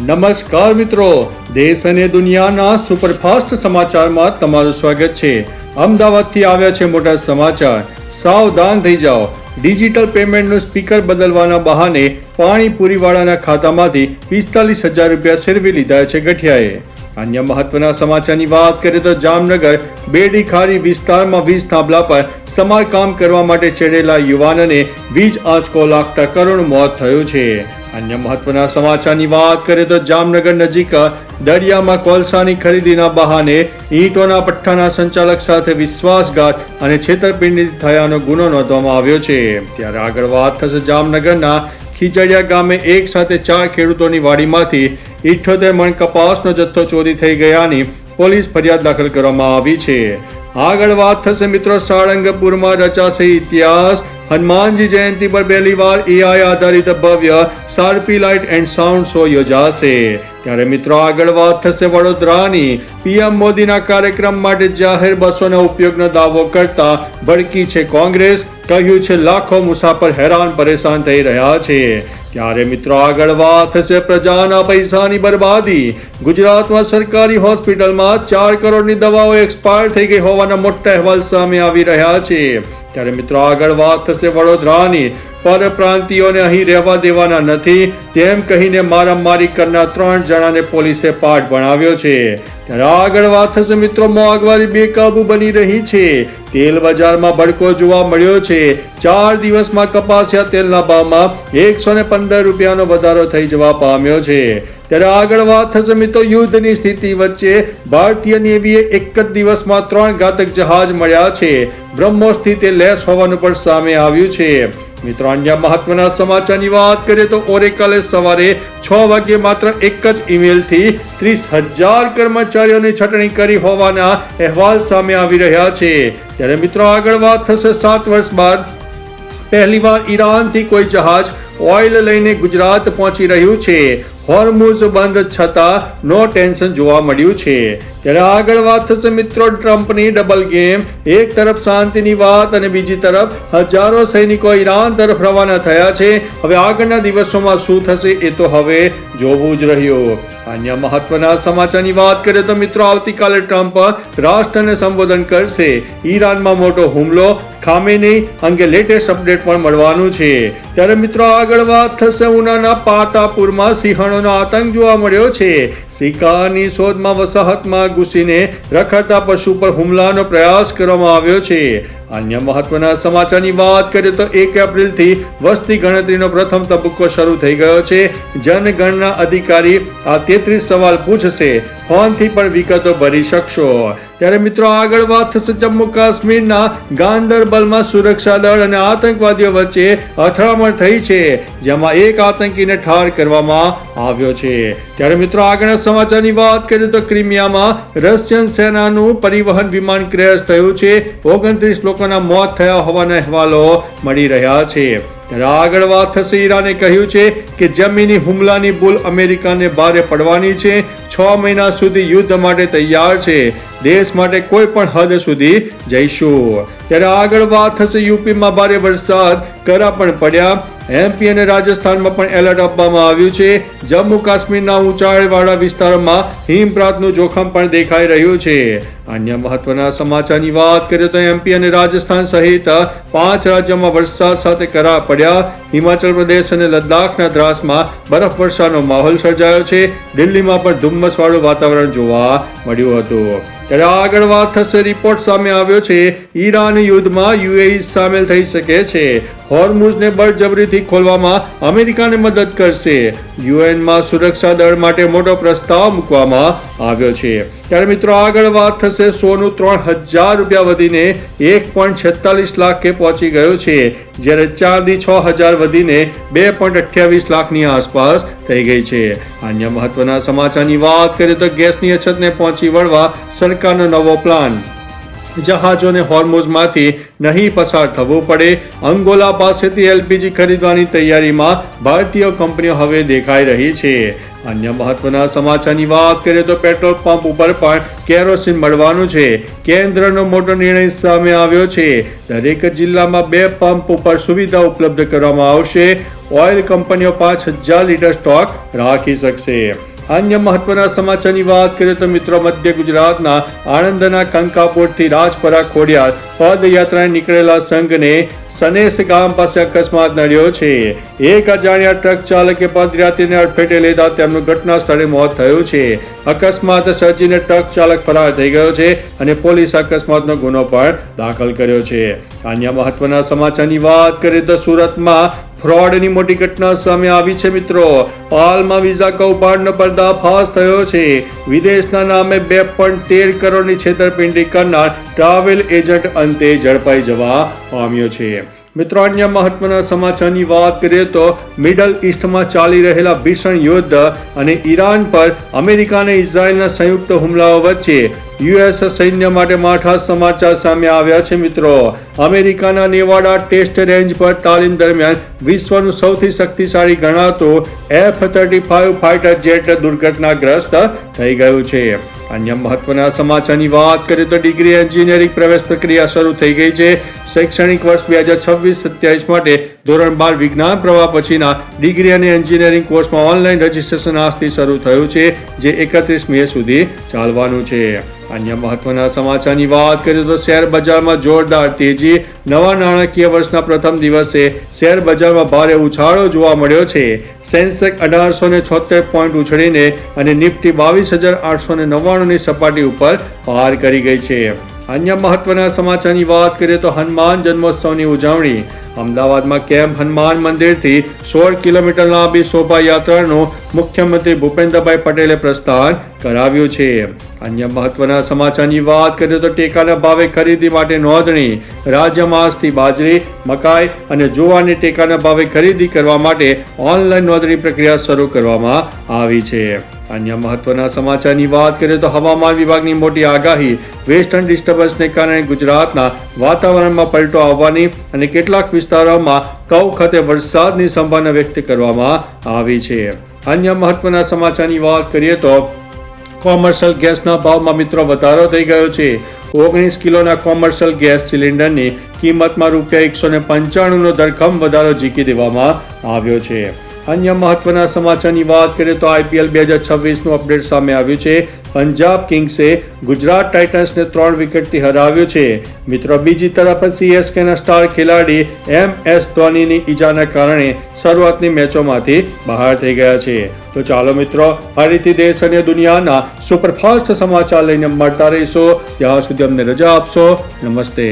નમસ્કાર મિત્રો, દેશ અને દુનિયાના સુપરફાસ્ટ સમાચારમાં તમારું સ્વાગત છે। અમદાવાદથી આવ્યા છે મોટા સમાચાર। સાવધાન થઈ જાઓ, ડિજિટલ પેમેન્ટનું સ્પીકર બદલવાના બહાને પાણીપુરીવાળાના ખાતામાંથી 45,000 રૂપિયા સેરવી લીધા છે ગઠિયાએ। અન્ય મહત્વના સમાચારની વાત કરીએ તો જામનગર બેડીખારી વિસ્તારમાં વીજ થાંભલા પર સમારકામ કરવા માટે ચડેલા યુવાનને વીજ આંચકો લાગતા કરુણ મોત થયું છે। અન્ય મહત્વના સમાચારની વાત કરીએ તો જામનગર નજીક દરિયામાં કોલસાની ખરીદીના બહાને ઈંટોના પઠ્ઠાના સંચાલક સાથે વિશ્વાસઘાત અને છેતરપિંડી થયાનો ગુનો નોંધવામાં આવ્યો છે। ત્યારે આગળ વાત થશે જામનગરના ખીજડીયા ગામે એક સાથે 4 ખેડૂતોની વાડીમાંથી 78 મણ કપાસનો જથ્થો ચોરી થઈ ગયાની પોલીસ ફરિયાદ દાખલ કરવામાં આવી છે। આગળ વાત થશે મિત્રો સાળંગપુરમાં રચાશે ઇતિહાસ। હનુમાનજી જયંતિ પર પહેલી વાર એઆઈ આધારિત ભવ્ય સાર્પી લાઇટ એન્ડ સાઉન્ડ શો યોજાશે। ત્યારે મિત્રો આગળ વાત થશે વડોદરાની। પીએમ મોદીના કાર્યક્રમ માટે જાહેર બસોના ઉપયોગનો દાવો કરતા ભડકી છે કોંગ્રેસ। કહ્યું છે લાખો મુસાફર હેરાન પરેશાન થઈ રહ્યા છે। ત્યારે મિત્રો આગળ વાત થશે પ્રજાના પૈસાની બરબાદી। ગુજરાતમાં સરકારી હોસ્પિટલમાં 4 કરોડની દવાઓ એક્સપાયર થઈ ગઈ હોવાના મોટા અહેવાલ સામે આવી રહ્યા છે। ત્યારે મિત્રો આગળ વાત થશે વડોદરાની। પરપ્રાંતિયોને અહીં રહેવા દેવાના નથી તેમ કહીને મારામારી કરનાર 3 જણાને પોલીસે પાઠ ભણાવ્યો છે। ત્યારે આગળ વાત થશે મિત્રો મોંઘવારી બેકાબુ બની રહી છે। તેલ બજારમાં ભડકો જોવા મળ્યો છે। 4 દિવસમાં કપાસિયા તેલના ભાવમાં 115 રૂપિયાનો વધારો થઈ જવા પામ્યો છે। ત્યારે આગળ વાત થશે મિત્રો યુદ્ધની સ્થિતિ વચ્ચે ભારતીય નેવીએ એક જ દિવસમાં 3 ઘાતક જહાજ મળ્યા છે। બ્રહ્મોસથી તે લેસ હોવાનું પણ સામે આવ્યું છે। મિત્રો અન્ય મહત્વના સમાચારની વાત કરીએ તો ઓરેકલે સવારે 6 વાગ્યે માત્ર એક જ ઈમેલથી 30,000 કર્મચારીઓની છટણી કરી હોવાના અહેવાલ સામે આવી રહ્યા છે। ત્યારે મિત્રો આગળ વાત થશે 7 વર્ષ બાદ પહેલીવાર ઈરાનથી કોઈ જહાજ ઓઇલ લઈને ગુજરાત પહોંચી રહ્યું છે। હોર્મુઝ બંધ છતાં નો ટેન્શન જોવા મળ્યું છે। ત્યારે આગળ વાત થશે મિત્રો ટ્રમ્પની ડબલ ગેમ। એક તરફ શાંતિની વાત અને બીજી તરફ હજારો સૈનિકો ઈરાન તરફ રવાના થયા છે। હવે આગળના દિવસોમાં શું થશે એ તો હવે જોવું જ રહ્યું। અન્ય મહત્વના સમાચારની વાત કરીએ તો મિત્રો આવતીકાલે ટ્રમ્પ રાષ્ટ્રને સંબોધન કરશે। ઈરાનમાં મોટો હુમલો ખામેની અંગે લેટેસ્ટ અપડેટ પણ મળવાનું છે। ત્યારે મિત્રો આગળ વાત થશે ઉનાના પાતાપુરમાં સિંહણોનો આતંક જોવા મળ્યો છે। શિકારની શોધમાં વસાહતમાં ઘૂસીને રખડતા પશુ પર હુમલાનો પ્રયાસ કરવામાં આવ્યો છે। અન્ય મહત્વના સમાચારની વાત કરીએ તો 1 એપ્રિલથી વસ્તી ગણતરીનો પ્રથમ તબક્કો શરૂ થઈ ગયો છે। જનગણના અધિકારી આ 33 સવાલ પૂછશે। ફોનથી પણ વિગતો ભરી શકશો। ત્યારે મિત્રો આગળ વાત થશે જમ્મુ કાશ્મીરના ગાંદરબલમાં સુરક્ષા દળ અને આતંકવાદીઓ વચ્ચે અથડામણ થઈ છે, જેમાં એક આતંકીને ઠાર કરવામાં આવ્યો છે। ત્યારે મિત્રો આગળના સમાચારની વાત કરીએ તો ક્રિમિયામાં રશિયન સેનાનું પરિવહન વિમાન ક્રેશ થયું છે। 29 લોકોના મોત થયા હોવાના અહેવાલો મળી રહ્યા છે। ત્યારે આગળ વાત થશે ઈરાને કહ્યું છે કે જમીની હુમલાની ભૂલ અમેરિકાને ભારે પડવાની છે। 6 મહિના સુધી યુદ્ધ માટે તૈયાર છે। દેશ માટે કોઈ પણ હદ સુધી જઈશું। ત્યારે આગળ વાત થશે યુપીમાં ભારે વરસાદ, કરા પણ પડ્યા। એમપી અને રાજસ્થાનમાં પણ એલર્ટ આપવામાં આવ્યું છે। જમ્મુ કાશ્મીરના ઊંચાઈવાળા વિસ્તારોમાં હિમપાતનું જોખમ પણ દેખાઈ રહ્યું છે। અન્ય મહત્વના સમાચારની વાત કરીએ તો એમપી અને રાજસ્થાન સહિત 5 રાજ્યોમાં વરસાદ સાથે કરા પડ્યા। હિમાચલ પ્રદેશ અને લદ્દાખના દ્રાસમાં બરફવર્ષાનો માહોલ સર્જાયો છે। દિલ્હીમાં પણ ધુમ્મસવાળું વાતાવરણ જોવા મળ્યું હતું। ત્યારે આગળ વાત થશે રિપોર્ટ સામે આવ્યો છે ઈરાન યુદ્ધમાં યુએઈ સામેલ થઈ શકે છે। હોર્મુઝને બળજબરીથી ખોલવામાં અમેરિકાને મદદ કરશે। યુએનમાં સુરક્ષા દળ માટે મોટો પ્રસ્તાવ મૂકવામાં આવ્યો છે। ત્યારે મિત્રો આગળ વાત થશે સોનું 3,000 રૂપિયા વધીને 1.46 લાખે પહોંચી ગયું છે, જ્યારે ચાંદી 6,000 વધીને 2.28 લાખની આસપાસ થઈ ગઈ છે। અન્ય મહત્વના સમાચારની વાત કરીએ તો ગેસની અછતને પહોંચી વળવા સરકારનો નવો પ્લાન। જહાજોને હોર્મુઝમાંથી નહીં પસાર થવું પડે। અંગોલા પાસેથી એલપીજી ખરીદવાની તૈયારીમાં ભારતીય કંપનીઓ હવે દેખાઈ રહી છે। અન્ય મહત્વના સમાચારની વાત કરીએ તો પેટ્રોલ પંપ ઉપર પણ કેરોસીન મળવાનું છે। કેન્દ્રનો મોટો નિર્ણય સામે આવ્યો છે। દરેક જિલ્લામાં 2 પંપ ઉપર સુવિધા ઉપલબ્ધ કરવામાં આવશે। ઓઇલ કંપનીઓ 5,000 લીટર સ્ટોક રાખી શકશે। અન્ય મહત્વના સમાચારની વાત કરીએ તો મિત્રો, મધ્ય ગુજરાતના આણંદના કંકાપોટથી રાજપરા ખોડિયાર પદયાત્રાએ નીકળેલા સંઘને સનેસ ગામ પાસે અકસ્માત નડ્યો છે. એક અજાણ્યા ટ્રક ચાલકે પદયાત્રીને અડફેટે લેતા તેમનું ઘટના સ્થળે મોત થયું છે. અકસ્માત સર્જીને ટ્રક ચાલક ફરાર થઈ ગયો છે અને પોલીસ અકસ્માતનો ગુનો પણ દાખલ કર્યો છે. અન્ય મહત્વના સમાચારની વાત કરીએ તો સુરતમાં ફ્રોડની મોટી ઘટના સામે આવી છે મિત્રો. પાલમાં વિઝા કૌભાંડનો પર્દાફાશ થયો છે. વિદેશના નામે 2.13 કરોડની છેતરપિંડી કરનાર ટ્રાવેલ એજન્ટ અંતે ઝડપાઈ જવા પામ્યો છે. મિત્રો, અન્ય મહત્વના સમાચારની વાત કરીએ તો મિડલ ઈસ્ટમાં ચાલી રહેલા ભીષણ યુદ્ધ અને ઈરાન પર અમેરિકા અને ઇઝરાયલના સંયુક્ત હુમલાઓ વચ્ચે યુએસ સૈન્ય માટે માઠા સમાચાર સામે આવ્યા છે મિત્રો. અમેરિકાના નેવાડા ટેસ્ટ રેન્જ પર તાલીમ દરમિયાન વિશ્વનું સૌથી શક્તિશાળી ગણાતું F-35 ફાઇટર જેટ દુર્ઘટનાગ્રસ્ત થઈ ગયું છે. અન્ય મહત્વના સમાચારની વાત કરીએ તો ડિગ્રી એન્જિનિયરિંગ પ્રવેશ પ્રક્રિયા શરૂ થઈ ગઈ છે. શૈક્ષણિક વર્ષ 2026-27 માટે ધોરણ 12 વિજ્ઞાન પ્રવાહ પછીના ડિગ્રી અને એન્જિનિયરિંગ કોર્સમાં ઓનલાઈન રજીસ્ટ્રેશન આજથી શરૂ થયું છે, જે 31 મે સુધી ચાલવાનું છે. અન્ય મહત્વના સમાચારની વાત કરીએ તો શેર બજારમાં જોરદાર તેજી. નવા નાણાકીય વર્ષના પ્રથમ દિવસે શેર બજારમાં ભારે ઉછાળો જોવા મળ્યો છે. સેન્સેક્સ 1876 પોઈન્ટ ઉછળીને અને નિફ્ટી 22,899 ની સપાટી ઉપર પાર કરી ગઈ છે. અન્ય મહત્વના સમાચારની વાત કરીએ તો હનુમાન જન્મોત્સવની ઉજવણી. અમદાવાદમાં કેમ્પ હનુમાન મંદિરથી 16 કિલોમીટર લાંબી શોભાયાત્રાનું મુખ્યમંત્રી ભૂપેન્દ્રભાઈ પટેલે પ્રસ્થાન કરાવ્યું છે. અન્ય મહત્વના સમાચારની વાત કરીએ તો ટેકાના ભાવે ખરીદી માટે નોંધણી. રાજ્યમાં આજથી બાજરી, મકાઈ અને જુવારની ટેકાના ભાવે ખરીદી કરવા માટે ઓનલાઈન નોંધણી પ્રક્રિયા શરૂ કરવામાં આવી છે. અન્ય મહત્વના સમાચારની વાત કરીએ તો હવામાન વિભાગની મોટી આગાહી. વેસ્ટર્ન ડિસ્ટર્બન્સને કારણે ગુજરાતના વાતાવરણમાં પલટો આવવાની અને કેટલાક વિસ્તારોમાં કવખતે વરસાદની સંભાવના વ્યક્ત કરવામાં આવી છે. અન્ય મહત્વના સમાચારની વાત કરીએ તો કોમર્શિયલ ગેસના ભાવમાં મિત્રો વધારો થઈ ગયો છે. 19 કિલોના કોમર્શિયલ ગેસ સિલિન્ડરની કિંમતમાં ₹195 નો ધરખમ વધારો ઝીકી દેવામાં આવ્યો છે. અન્ય મહત્વના સમાચારની વાત કરીએ તો IPL 2026 નું અપડેટ સામે આવ્યું છે. પંજાબ કિંગ્સે ગુજરાત ટાઇટન્સને 3 વિકેટથી હરાવ્યું છે. મિત્રો, બીજી તરફ CSKના સ્ટાર ખેલાડી MS ધોનીની ઈજાના કારણે શરૂઆતની મેચોમાંથી બહાર થઈ ગયા છે. તો ચાલો મિત્રો, ફરીથી દેશ અને દુનિયાના સુપરફાસ્ટ સમાચાર લઈને મળતા રહીશું. ત્યાં સુધી અમને રજા આપશો. નમસ્તે.